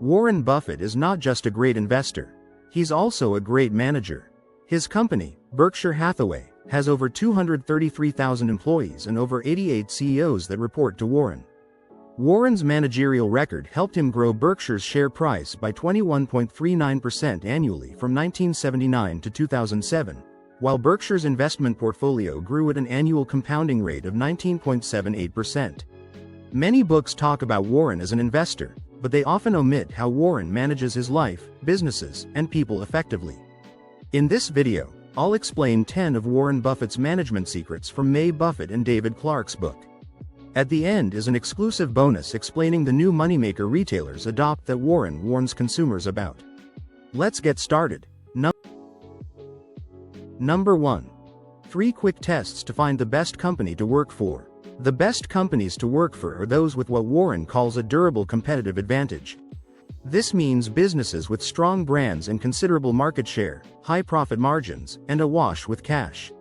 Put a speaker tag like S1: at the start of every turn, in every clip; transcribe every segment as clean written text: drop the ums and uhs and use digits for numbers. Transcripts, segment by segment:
S1: Warren Buffett is not just a great investor. He's also a great manager. His company, Berkshire Hathaway, has over 233,000 employees and over 88 CEOs that report to Warren. Warren's managerial record helped him grow Berkshire's share price by 21.39% annually from 1979 to 2007, while Berkshire's investment portfolio grew at an annual compounding rate of 19.78%. Many books talk about Warren as an investor, but they often omit how Warren manages his life, businesses, and people effectively. In this video, I'll explain 10 of Warren Buffett's management secrets from May Buffett and David Clarke's book. At the end is an exclusive bonus explaining the new moneymaker retailers adopt that Warren warns consumers about. Let's get started. Number 1. 3 quick tests to find the best company to work for. The best companies to work for are those with what Warren calls a durable competitive advantage. This means businesses with strong brands and considerable market share, high profit margins, and awash with cash.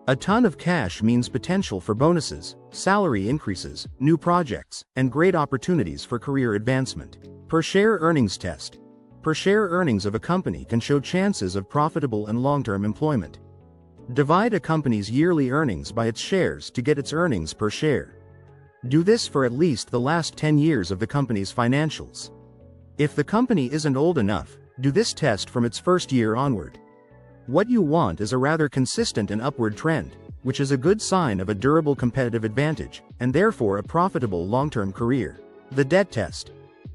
S1: A ton of cash means potential for bonuses, salary increases, new projects, and great opportunities for career advancement. Per share earnings test. Per share earnings of a company can show chances of profitable and long-term employment. Divide a company's yearly earnings by its shares to get its earnings per share. Do this for at least the last 10 years of the company's financials. If the company isn't old enough, do this test from its first year onward. What you want is a rather consistent and upward trend, which is a good sign of a durable competitive advantage, and therefore a profitable long-term career. The debt test.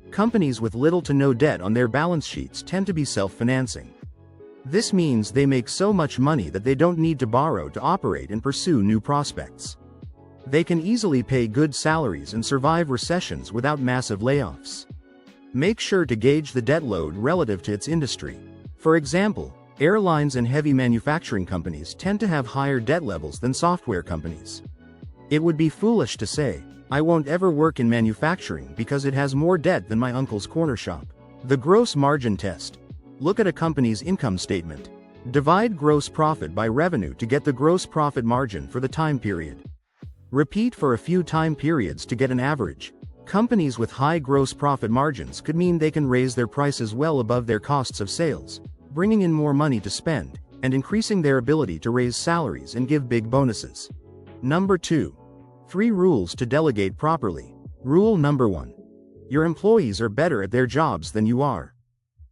S1: Companies with little to no debt on their balance sheets tend to be self-financing. This means they make so much money that they don't need to borrow to operate and pursue new prospects. They can easily pay good salaries and survive recessions without massive layoffs. Make sure to gauge the debt load relative to its industry. For example, airlines and heavy manufacturing companies tend to have higher debt levels than software companies. It would be foolish to say, "I won't ever work in manufacturing because it has more debt than my uncle's corner shop." The gross margin test. Look at a company's income statement. Divide gross profit by revenue to get the gross profit margin for the time period. Repeat for a few time periods to get an average. Companies with high gross profit margins could mean they can raise their prices well above their costs of sales, bringing in more money to spend, and increasing their ability to raise salaries and give big bonuses. Number 2. 3 rules to delegate properly. Rule number 1. Your employees are better at their jobs than you are.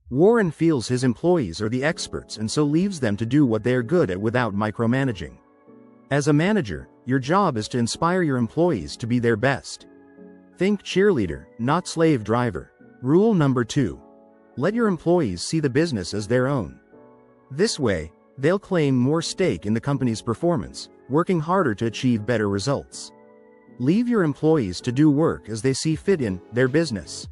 S1: Warren feels his employees are the experts and so leaves them to do what they are good at without micromanaging. As a manager, your job is to inspire your employees to be their best. Think cheerleader, not slave driver. Rule number 2. Let your employees see the business as their own. This way, they'll claim more stake in the company's performance, working harder to achieve better results. Leave your employees to do work as they see fit in their business.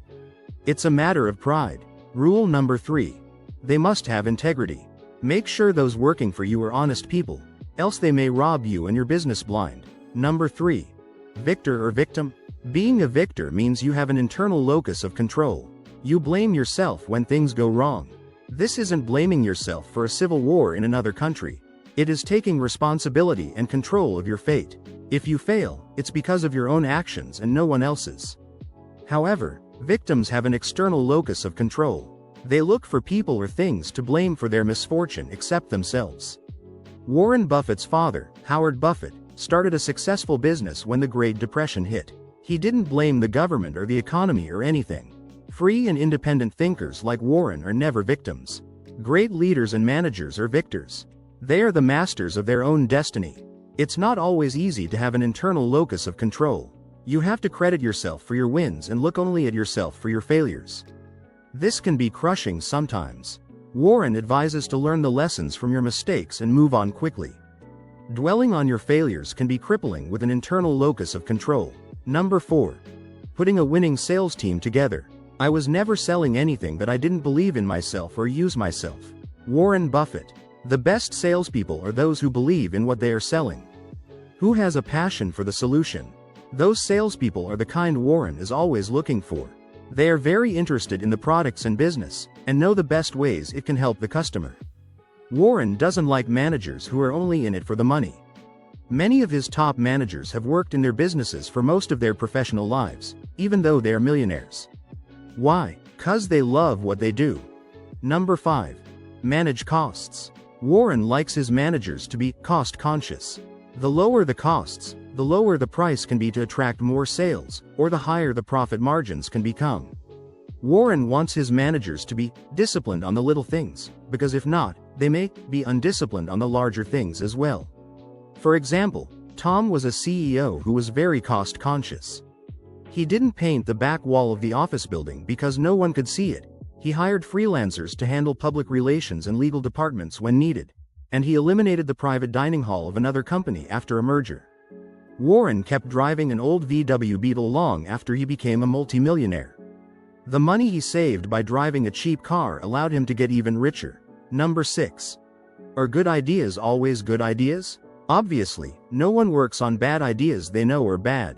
S1: It's a matter of pride. Rule number 3. They must have integrity. Make sure those working for you are honest people, else they may rob you and your business blind. Number 3. Victor or victim. Being a victor means you have an internal locus of control. You blame yourself when things go wrong. This isn't blaming yourself for a civil war in another country. It is taking responsibility and control of your fate. If you fail, it's because of your own actions and no one else's. However, victims have an external locus of control. They look for people or things to blame for their misfortune except themselves. Warren Buffett's father, Howard Buffett, started a successful business when the Great Depression hit. He didn't blame the government or the economy or anything. Free and independent thinkers like Warren are never victims. Great leaders and managers are victors. They are the masters of their own destiny. It's not always easy to have an internal locus of control. You have to credit yourself for your wins and look only at yourself for your failures. This can be crushing sometimes. Warren advises to learn the lessons from your mistakes and move on quickly. Dwelling on your failures can be crippling with an internal locus of control. Number 4. Putting a winning sales team together. I was never selling anything that I didn't believe in myself or use myself. Warren Buffett. The best salespeople are those who believe in what they are selling. Who has a passion for the solution? Those salespeople are the kind Warren is always looking for. They are very interested in the products and business, and know the best ways it can help the customer. Warren doesn't like managers who are only in it for the money. Many of his top managers have worked in their businesses for most of their professional lives, even though they are millionaires. Why? 'Cause they love what they do. Number 5. Manage costs. Warren likes his managers to be cost-conscious. The lower the costs, the lower the price can be to attract more sales, or the higher the profit margins can become. Warren wants his managers to be disciplined on the little things, because if not, they may be undisciplined on the larger things as well. For example, Tom was a CEO who was very cost-conscious. He didn't paint the back wall of the office building because no one could see it. He hired freelancers to handle public relations and legal departments when needed, and he eliminated the private dining hall of another company after a merger. Warren kept driving an old VW Beetle long after he became a multimillionaire. The money he saved by driving a cheap car allowed him to get even richer. Number 6. Are good ideas always good ideas? Obviously, no one works on bad ideas they know are bad.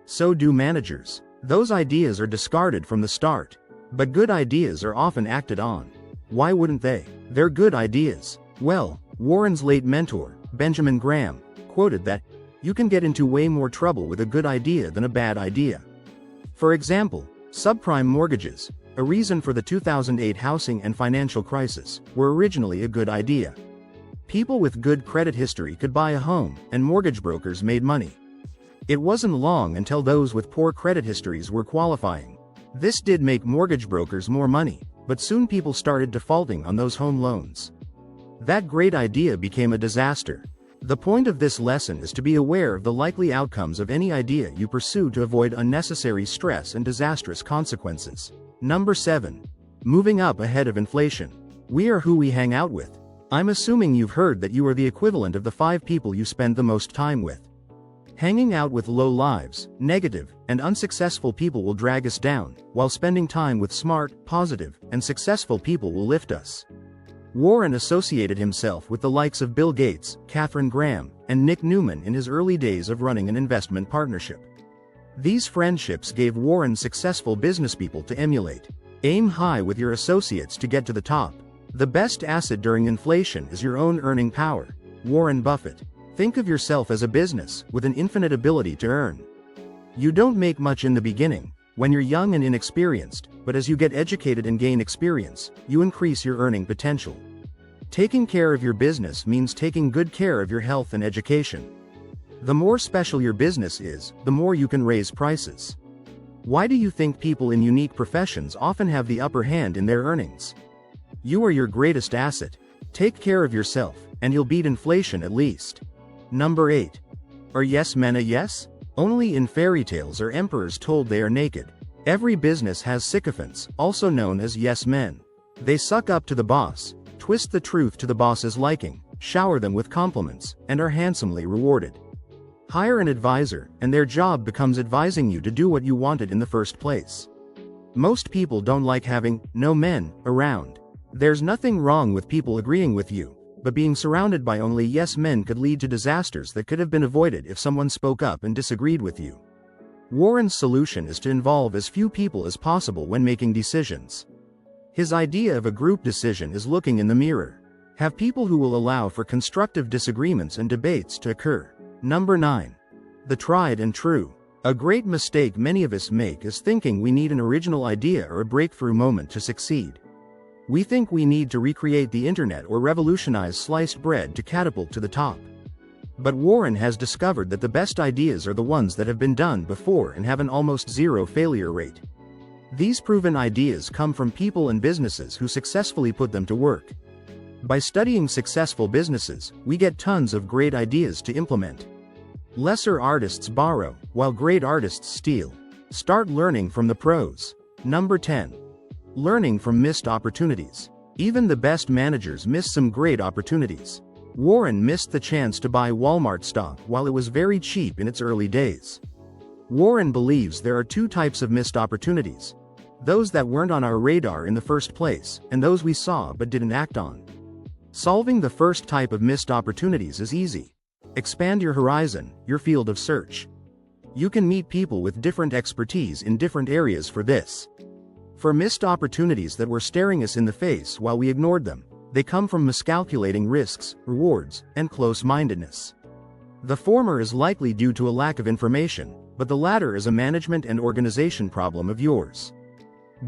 S1: So do managers. Those ideas are discarded from the start. But good ideas are often acted on. Why wouldn't they? They're good ideas. Well, Warren's late mentor, Benjamin Graham, quoted that, "You can get into way more trouble with a good idea than a bad idea." For example, subprime mortgages, a reason for the 2008 housing and financial crisis, were originally a good idea. People with good credit history could buy a home, and mortgage brokers made money. It wasn't long until those with poor credit histories were qualifying. This did make mortgage brokers more money, but soon people started defaulting on those home loans. That great idea became a disaster. The point of this lesson is to be aware of the likely outcomes of any idea you pursue to avoid unnecessary stress and disastrous consequences. Number 7. Moving up ahead of inflation. We are who we hang out with. I'm assuming you've heard that you are the equivalent of the 5 people you spend the most time with. Hanging out with low lives, negative, and unsuccessful people will drag us down, while spending time with smart, positive, and successful people will lift us. Warren associated himself with the likes of Bill Gates, Katharine Graham, and Nick Newman in his early days of running an investment partnership. These friendships gave Warren successful businesspeople to emulate. Aim high with your associates to get to the top. The best asset during inflation is your own earning power. Warren Buffett. Think of yourself as a business with an infinite ability to earn. You don't make much in the beginning, when you're young and inexperienced, but as you get educated and gain experience, you increase your earning potential. Taking care of your business means taking good care of your health and education. The more special your business is, the more you can raise prices. Why do you think people in unique professions often have the upper hand in their earnings? You are your greatest asset. Take care of yourself, and you'll beat inflation at least. Number 8. Are yes men a yes? Only in fairy tales are emperors told they are naked. Every business has sycophants, also known as yes men. They suck up to the boss, twist the truth to the boss's liking, shower them with compliments, and are handsomely rewarded. Hire an advisor, and their job becomes advising you to do what you wanted in the first place. Most people don't like having no men around. There's nothing wrong with people agreeing with you, but being surrounded by only yes men could lead to disasters that could have been avoided if someone spoke up and disagreed with you. Warren's solution is to involve as few people as possible when making decisions. His idea of a group decision is looking in the mirror. Have people who will allow for constructive disagreements and debates to occur. Number 9. The tried and true. A great mistake many of us make is thinking we need an original idea or a breakthrough moment to succeed. We think we need to recreate the internet or revolutionize sliced bread to catapult to the top. But Warren has discovered that the best ideas are the ones that have been done before and have an almost zero failure rate. These proven ideas come from people and businesses who successfully put them to work. By studying successful businesses, we get tons of great ideas to implement. Lesser artists borrow, while great artists steal. Start learning from the pros. Number 10. Learning from missed opportunities. Even the best managers miss some great opportunities. Warren missed the chance to buy Walmart stock while it was very cheap in its early days. Warren believes there are 2 types of missed opportunities. Those that weren't on our radar in the first place, and those we saw but didn't act on. Solving the first type of missed opportunities is easy. Expand your horizon, your field of search. You can meet people with different expertise in different areas for this. For missed opportunities that were staring us in the face while we ignored them, they come from miscalculating risks, rewards, and close-mindedness. The former is likely due to a lack of information, but the latter is a management and organization problem of yours.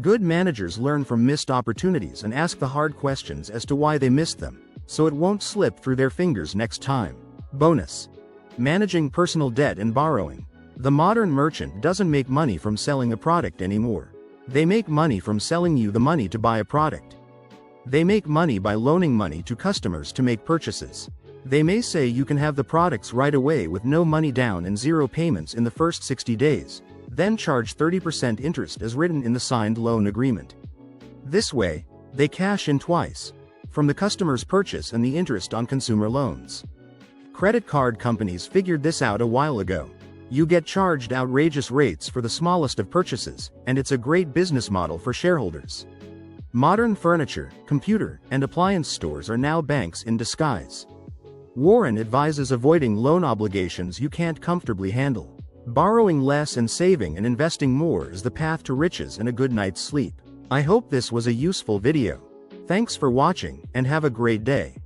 S1: Good managers learn from missed opportunities and ask the hard questions as to why they missed them, so it won't slip through their fingers next time. Bonus. Managing personal debt and borrowing. The modern merchant doesn't make money from selling a product anymore. They make money from selling you the money to buy a product. They make money by loaning money to customers to make purchases. They may say you can have the products right away with no money down and zero payments in the first 60 days, then charge 30% interest as written in the signed loan agreement. This way, they cash in twice, from the customer's purchase and the interest on consumer loans. Credit card companies figured this out a while ago. You get charged outrageous rates for the smallest of purchases, and it's a great business model for shareholders. Modern furniture, computer, and appliance stores are now banks in disguise. Warren advises avoiding loan obligations you can't comfortably handle. Borrowing less and saving and investing more is the path to riches and a good night's sleep. I hope this was a useful video. Thanks for watching, and have a great day.